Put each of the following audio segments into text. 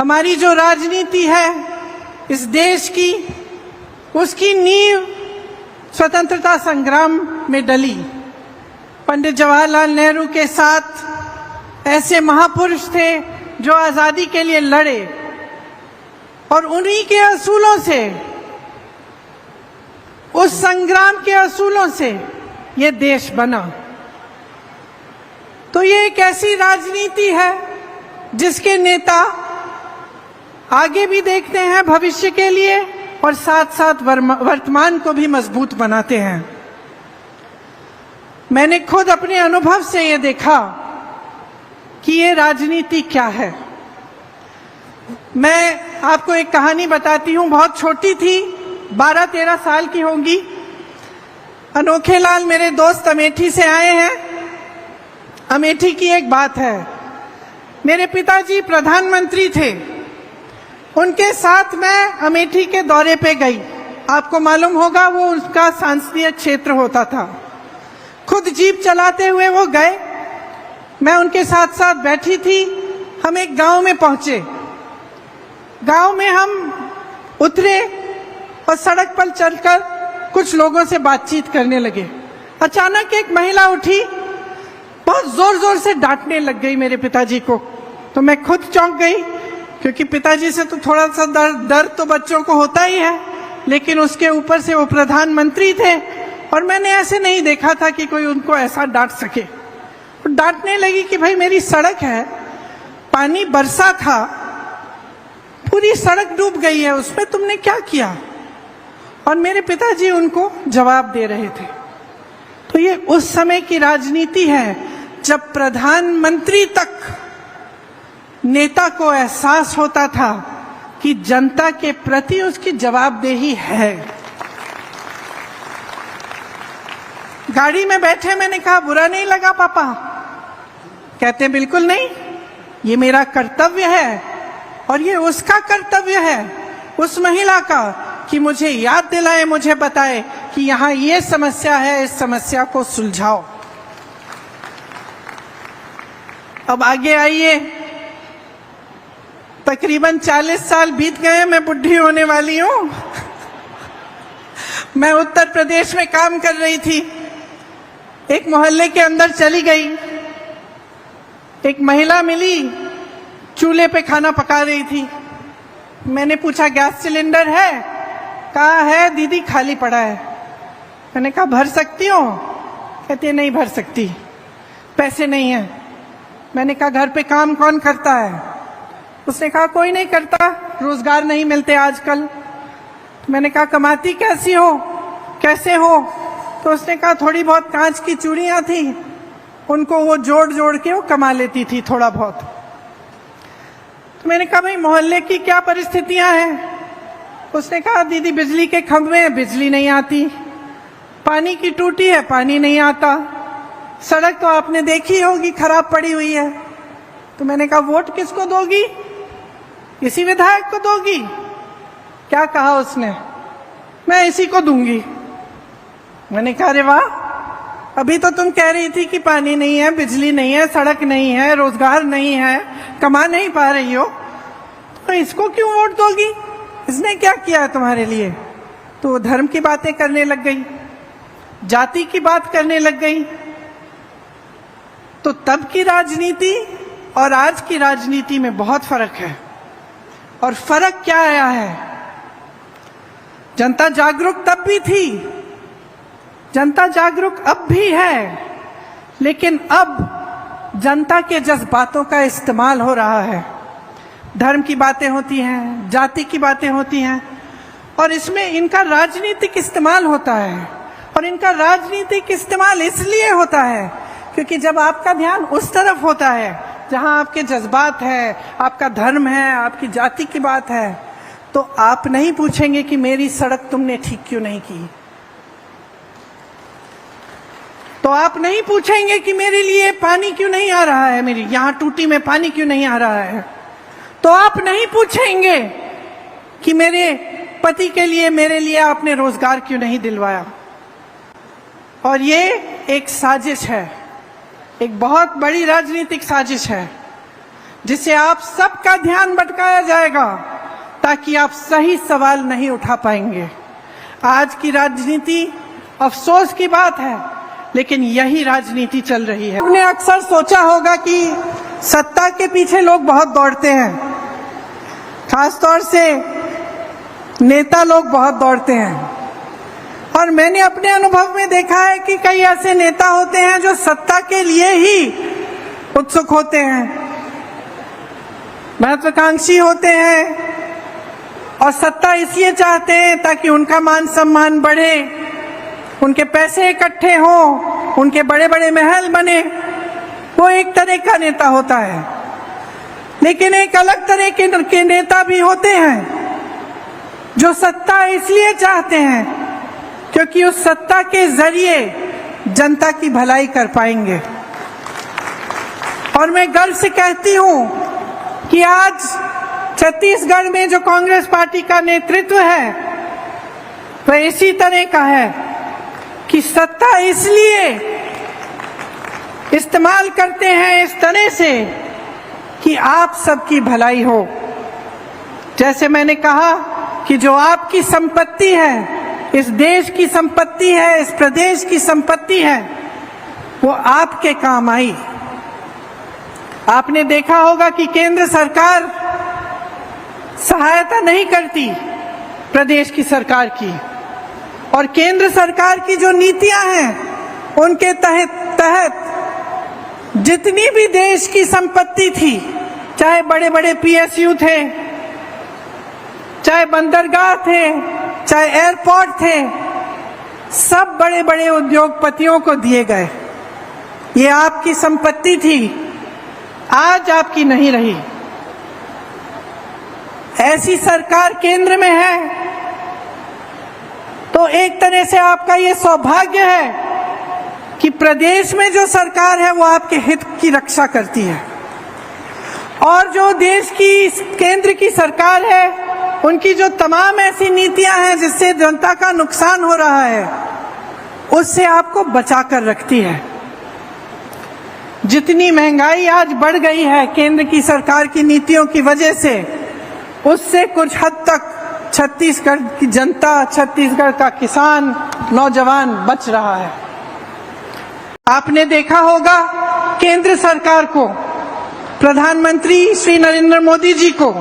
हमारी जो राजनीति है इस देश की, उसकी नींव स्वतंत्रता संग्राम में डली। पंडित जवाहरलाल नेहरू के साथ ऐसे महापुरुष थे जो आजादी के लिए लड़े और उन्हीं के असूलों से, उस संग्राम के असूलों से ये देश बना। तो ये एक ऐसी राजनीति है जिसके नेता आगे भी देखते हैं भविष्य के लिए और साथ साथ वर्तमान को भी मजबूत बनाते हैं। मैंने खुद अपने अनुभव से ये देखा कि ये राजनीति क्या है। मैं आपको एक कहानी बताती हूँ, बहुत छोटी थी, 12-13 साल की होंगी। अनोखे लाल मेरे दोस्त अमेठी से आए हैं। अमेठी की एक बात है, मेरे पिताजी प्रधानमंत्री थे, उनके साथ मैं अमेठी के दौरे पे गई। आपको मालूम होगा वो उसका संसदीय क्षेत्र होता था। खुद जीप चलाते हुए वो गए, मैं उनके साथ साथ बैठी थी। हम एक गांव में पहुंचे। गांव में हम उतरे और सड़क पर चलकर कुछ लोगों से बातचीत करने लगे। अचानक एक महिला उठी, बहुत जोर जोर से डांटने लग गई मेरे पिताजी को। तो मैं खुद चौंक गई, क्योंकि पिताजी से तो थोड़ा सा डर तो बच्चों को होता ही है, लेकिन उसके ऊपर से वो प्रधानमंत्री थे और मैंने ऐसे नहीं देखा था कि कोई उनको ऐसा डांट सके। तो डांटने लगी कि भाई मेरी सड़क है, पानी बरसा था, पूरी सड़क डूब गई है, उसमें तुमने क्या किया? और मेरे पिताजी उनको जवाब दे रहे थे। तो ये उस समय की राजनीति है जब प्रधानमंत्री तक नेता को एहसास होता था कि जनता के प्रति उसकी जवाबदेही है। गाड़ी में बैठे मैंने कहा बुरा नहीं लगा पापा? कहते बिल्कुल नहीं, ये मेरा कर्तव्य है और ये उसका कर्तव्य है, उस महिला का, कि मुझे याद दिलाए, मुझे बताए कि यहाँ ये समस्या है, इस समस्या को सुलझाओ। अब आगे आइए, तकरीबन 40 साल बीत गए, मैं बुढ़ी होने वाली हूं। मैं उत्तर प्रदेश में काम कर रही थी। एक मोहल्ले के अंदर चली गई, एक महिला मिली, चूल्हे पे खाना पका रही थी। मैंने पूछा गैस सिलेंडर है? कहा है दीदी, खाली पड़ा है। मैंने कहा भर सकती हो? कहती नहीं भर सकती, पैसे नहीं है। मैंने कहा घर पे काम कौन करता है? उसने कहा कोई नहीं करता, रोजगार नहीं मिलते आजकल। मैंने कहा कमाती कैसी हो, कैसे हो? तो उसने कहा थोड़ी बहुत कांच की चूड़ियां थी, उनको वो जोड़ जोड़ के वो कमा लेती थी थोड़ा बहुत। तो मैंने कहा भाई मोहल्ले की क्या परिस्थितियां हैं? उसने कहा दीदी बिजली के खंभे हैं, बिजली नहीं आती, पानी की टूटी है, पानी नहीं आता, सड़क तो आपने देखी होगी खराब पड़ी हुई है। तो मैंने कहा वोट किसको दोगी? इसी विधायक को दोगी? क्या कहा उसने? मैं इसी को दूंगी। मैंने कहा अरे वाह, अभी तो तुम कह रही थी कि पानी नहीं है, बिजली नहीं है, सड़क नहीं है, रोजगार नहीं है, कमा नहीं पा रही हो, तो इसको क्यों वोट दोगी? इसने क्या किया तुम्हारे लिए? तो वो धर्म की बातें करने लग गई, जाति की बात करने लग गई। तो तब की राजनीति और आज की राजनीति में बहुत फर्क है। और फर्क क्या आया है? जनता जागरूक तब भी थी, जनता जागरूक अब भी है, लेकिन अब जनता के जज्बातों का इस्तेमाल हो रहा है। धर्म की बातें होती हैं, जाति की बातें होती हैं, और इसमें इनका राजनीतिक इस्तेमाल होता है। और इनका राजनीतिक इस्तेमाल इसलिए होता है क्योंकि जब आपका ध्यान उस तरफ होता है जहां आपके जज्बात है, आपका धर्म है, आपकी जाति की बात है, तो आप नहीं पूछेंगे कि मेरी सड़क तुमने ठीक क्यों नहीं की, तो आप नहीं पूछेंगे कि मेरे लिए पानी क्यों नहीं आ रहा है, मेरी यहां टूटी में पानी क्यों नहीं आ रहा है, तो आप नहीं पूछेंगे कि मेरे पति के लिए, मेरे लिए आपने रोजगार क्यों नहीं दिलवाया। और ये एक साजिश है, एक बहुत बड़ी राजनीतिक साजिश है। जिससे आप सबका ध्यान भटकाया जाएगा ताकि आप सही सवाल नहीं उठा पाएंगे। आज की राजनीति अफसोस की बात है, लेकिन यही राजनीति चल रही है। आपने अक्सर सोचा होगा कि सत्ता के पीछे लोग बहुत दौड़ते हैं, खासतौर से नेता लोग बहुत दौड़ते हैं, और मैंने अपने अनुभव में देखा है कि कई ऐसे नेता होते हैं जो सत्ता के लिए ही उत्सुक होते हैं, महत्वाकांक्षी होते हैं और सत्ता इसलिए चाहते हैं ताकि उनका मान सम्मान बढ़े, उनके पैसे इकट्ठे हों, उनके बड़े बड़े महल बने। वो एक तरह का नेता होता है। लेकिन एक अलग तरह के नेता भी होते हैं जो सत्ता इसलिए चाहते हैं क्योंकि उस सत्ता के जरिए जनता की भलाई कर पाएंगे। और मैं गर्व से कहती हूं कि आज छत्तीसगढ़ में जो कांग्रेस पार्टी का नेतृत्व है वह इसी तरह का है कि सत्ता इसलिए इस्तेमाल करते हैं इस तरह से कि आप सबकी भलाई हो। जैसे मैंने कहा कि जो आपकी संपत्ति है, इस देश की संपत्ति है, इस प्रदेश की संपत्ति है, वो आपके काम आई। आपने देखा होगा कि केंद्र सरकार सहायता नहीं करती प्रदेश की सरकार की, और केंद्र सरकार की जो नीतियां हैं उनके तहत जितनी भी देश की संपत्ति थी, चाहे बड़े बड़े पीएसयू थे, चाहे बंदरगाह थे, चाहे एयरपोर्ट थे, सब बड़े बड़े उद्योगपतियों को दिए गए। ये आपकी संपत्ति थी, आज आपकी नहीं रही। ऐसी सरकार केंद्र में है तो एक तरह से आपका ये सौभाग्य है कि प्रदेश में जो सरकार है वो आपके हित की रक्षा करती है, और जो देश की केंद्र की सरकार है उनकी जो तमाम ऐसी नीतियां हैं जिससे जनता का नुकसान हो रहा है उससे आपको बचा कर रखती है। जितनी महंगाई आज बढ़ गई है केंद्र की सरकार की नीतियों की वजह से, उससे कुछ हद तक छत्तीसगढ़ की जनता, छत्तीसगढ़ का किसान, नौजवान बच रहा है। आपने देखा होगा केंद्र सरकार को, प्रधानमंत्री श्री नरेंद्र मोदी जी को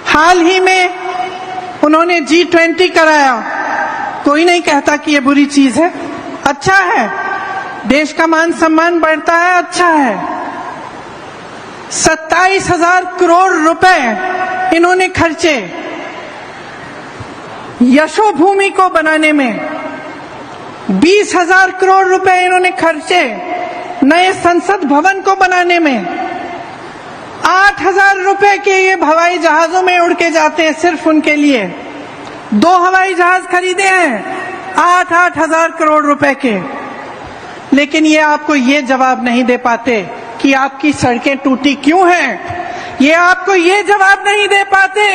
हाल ही में उन्होंने G20 कराया। कोई नहीं कहता कि ये बुरी चीज है, अच्छा है, देश का मान सम्मान बढ़ता है, अच्छा है। 27,000 करोड़ रुपए इन्होंने खर्चे यशोभूमि को बनाने में, 20,000 करोड़ रुपए इन्होंने खर्चे नए संसद भवन को बनाने में, 8,000 रुपए के ये हवाई जहाजों में उड़ के जाते हैं सिर्फ उनके लिए। 2 हवाई जहाज खरीदे हैं 8,000 करोड़ रुपए के। लेकिन ये आपको ये जवाब नहीं दे पाते कि आपकी सड़कें टूटी क्यों हैं। ये आपको ये जवाब नहीं दे पाते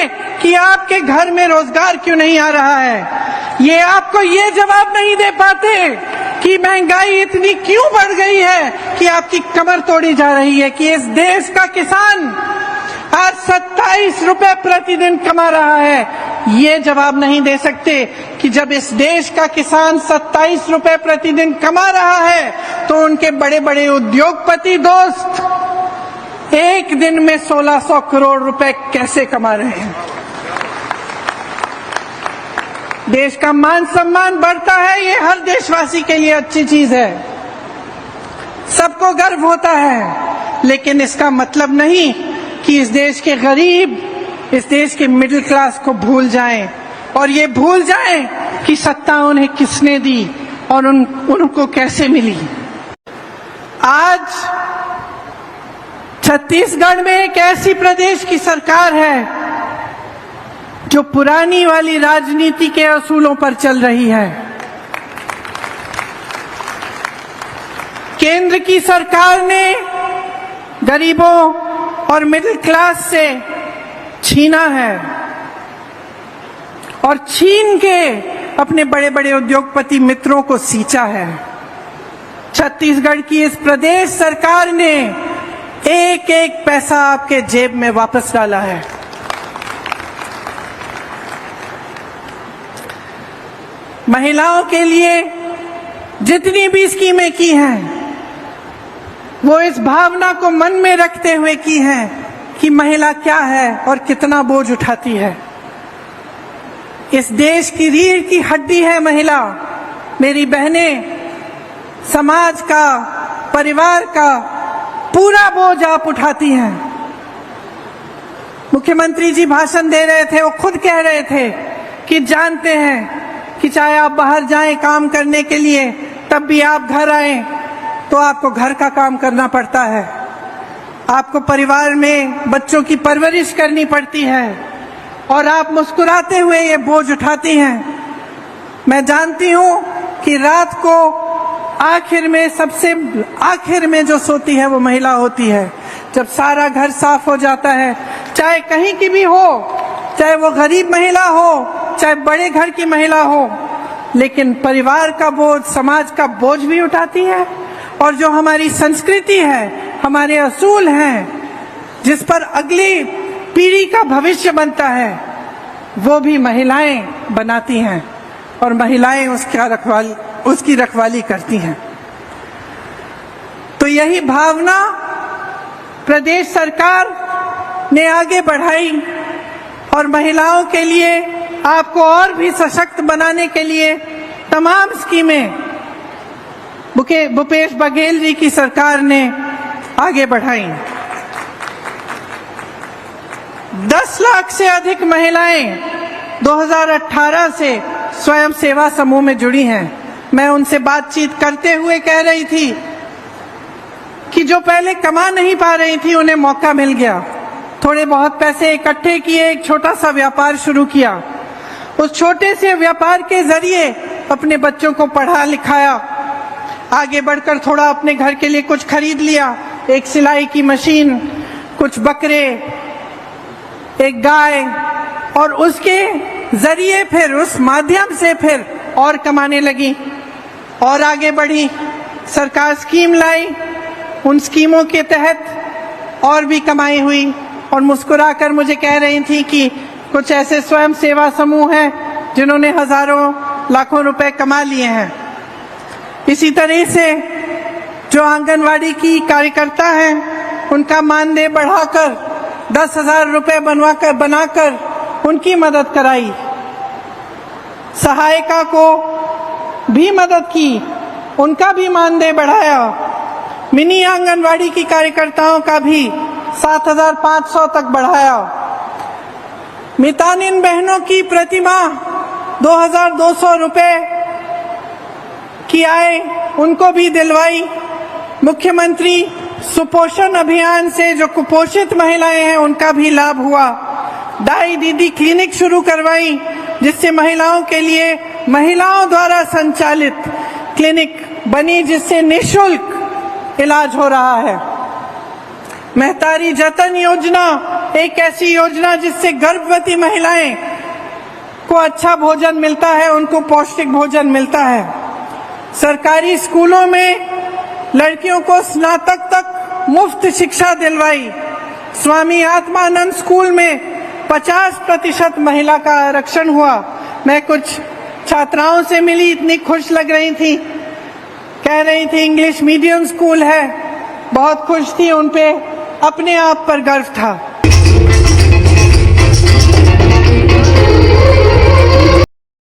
कि आपके घर में रोजगार क्यों नहीं आ रहा है। ये आपको ये जवाब नहीं दे पाते कि महंगाई इतनी क्यों बढ़ गई है कि आपकी कमर तोड़ी जा रही है, कि इस देश का किसान आज 27 रुपए प्रतिदिन कमा रहा है। ये जवाब नहीं दे सकते कि जब इस देश का किसान 27 रुपए प्रतिदिन कमा रहा है तो उनके बड़े बड़े उद्योगपति दोस्त एक दिन में 1600 करोड़ रुपए कैसे कमा रहे हैं। देश का मान सम्मान बढ़ता है, ये हर देशवासी के लिए अच्छी चीज है, सबको गर्व होता है। लेकिन इसका मतलब नहीं कि इस देश के गरीब, इस देश के मिडिल क्लास को भूल जाएं, और ये भूल जाएं कि सत्ता उन्हें किसने दी और उनको कैसे मिली। आज छत्तीसगढ़ में एक ऐसी प्रदेश की सरकार है जो पुरानी वाली राजनीति के असूलों पर चल रही है। केंद्र की सरकार ने गरीबों और मिडिल क्लास से छीना है और छीन के अपने बड़े बड़े उद्योगपति मित्रों को सींचा है। छत्तीसगढ़ की इस प्रदेश सरकार ने एक एक पैसा आपके जेब में वापस डाला है। महिलाओं के लिए जितनी भी स्कीमें की हैं, वो इस भावना को मन में रखते हुए की हैं कि महिला क्या है और कितना बोझ उठाती है। इस देश की रीढ़ की हड्डी है महिला। मेरी बहनें, समाज का, परिवार का पूरा बोझ आप उठाती हैं। मुख्यमंत्री जी भाषण दे रहे थे, वो खुद कह रहे थे कि जानते हैं कि चाहे आप बाहर जाएं काम करने के लिए, तब भी आप घर आएं तो आपको घर का काम करना पड़ता है, आपको परिवार में बच्चों की परवरिश करनी पड़ती है और आप मुस्कुराते हुए ये बोझ उठाती हैं। मैं जानती हूं कि रात को आखिर में, सबसे आखिर में जो सोती है वो महिला होती है। जब सारा घर साफ हो जाता है, चाहे कहीं की भी हो, चाहे वो गरीब महिला हो, चाहे बड़े घर की महिला हो, लेकिन परिवार का बोझ, समाज का बोझ भी उठाती है। और जो हमारी संस्कृति है, हमारे असूल हैं, जिस पर अगली पीढ़ी का भविष्य बनता है, वो भी महिलाएं बनाती हैं और महिलाएं उसकी रखवाली करती हैं। तो यही भावना प्रदेश सरकार ने आगे बढ़ाई और महिलाओं के लिए, आपको और भी सशक्त बनाने के लिए तमाम स्कीमें भूपेश बघेल जी की सरकार ने आगे बढ़ाई। 10 लाख से अधिक महिलाएं 2018 से स्वयं सेवा समूह में जुड़ी हैं। मैं उनसे बातचीत करते हुए कह रही थी कि जो पहले कमा नहीं पा रही थी, उन्हें मौका मिल गया। थोड़े बहुत पैसे इकट्ठे किए, एक छोटा सा व्यापार शुरू किया। उस छोटे से व्यापार के जरिए अपने बच्चों को पढ़ा लिखाया, आगे बढ़कर थोड़ा अपने घर के लिए कुछ खरीद लिया, एक सिलाई की मशीन, कुछ बकरे, एक गाय, और उसके जरिए फिर उस माध्यम से फिर और कमाने लगी और आगे बढ़ी। सरकार स्कीम लाई, उन स्कीमों के तहत और भी कमाई हुई और मुस्कुराकर मुझे कह रही थी कि कुछ ऐसे स्वयं सेवा समूह हैं जिन्होंने हजारों लाखों रुपए कमा लिए हैं। इसी तरह से जो आंगनवाड़ी की कार्यकर्ता हैं, उनका मानदेय बढ़ाकर 10,000 रुपए बनाकर उनकी मदद कराई। सहायिका को भी मदद की, उनका भी मानदेय बढ़ाया। मिनी आंगनवाड़ी की कार्यकर्ताओं का भी 7,500 तक बढ़ाया। मितानिन बहनों की प्रतिमाह 2,200 रुपए की आय उनको भी दिलवाई। मुख्यमंत्री सुपोषण अभियान से जो कुपोषित महिलाएं हैं, उनका भी लाभ हुआ। दाई दीदी क्लिनिक शुरू करवाई, जिससे महिलाओं के लिए महिलाओं द्वारा संचालित क्लिनिक बनी, जिससे निःशुल्क इलाज हो रहा है। महतारी जतन योजना एक ऐसी योजना जिससे गर्भवती महिलाएं को अच्छा भोजन मिलता है, उनको पौष्टिक भोजन मिलता है। सरकारी स्कूलों में लड़कियों को स्नातक तक मुफ्त शिक्षा दिलवाई। स्वामी आत्मानंद स्कूल में 50% महिला का आरक्षण हुआ। मैं कुछ छात्राओं से मिली, इतनी खुश लग रही थी, कह रही थी इंग्लिश मीडियम स्कूल है, बहुत खुश थी, उन पे अपने आप पर गर्व था।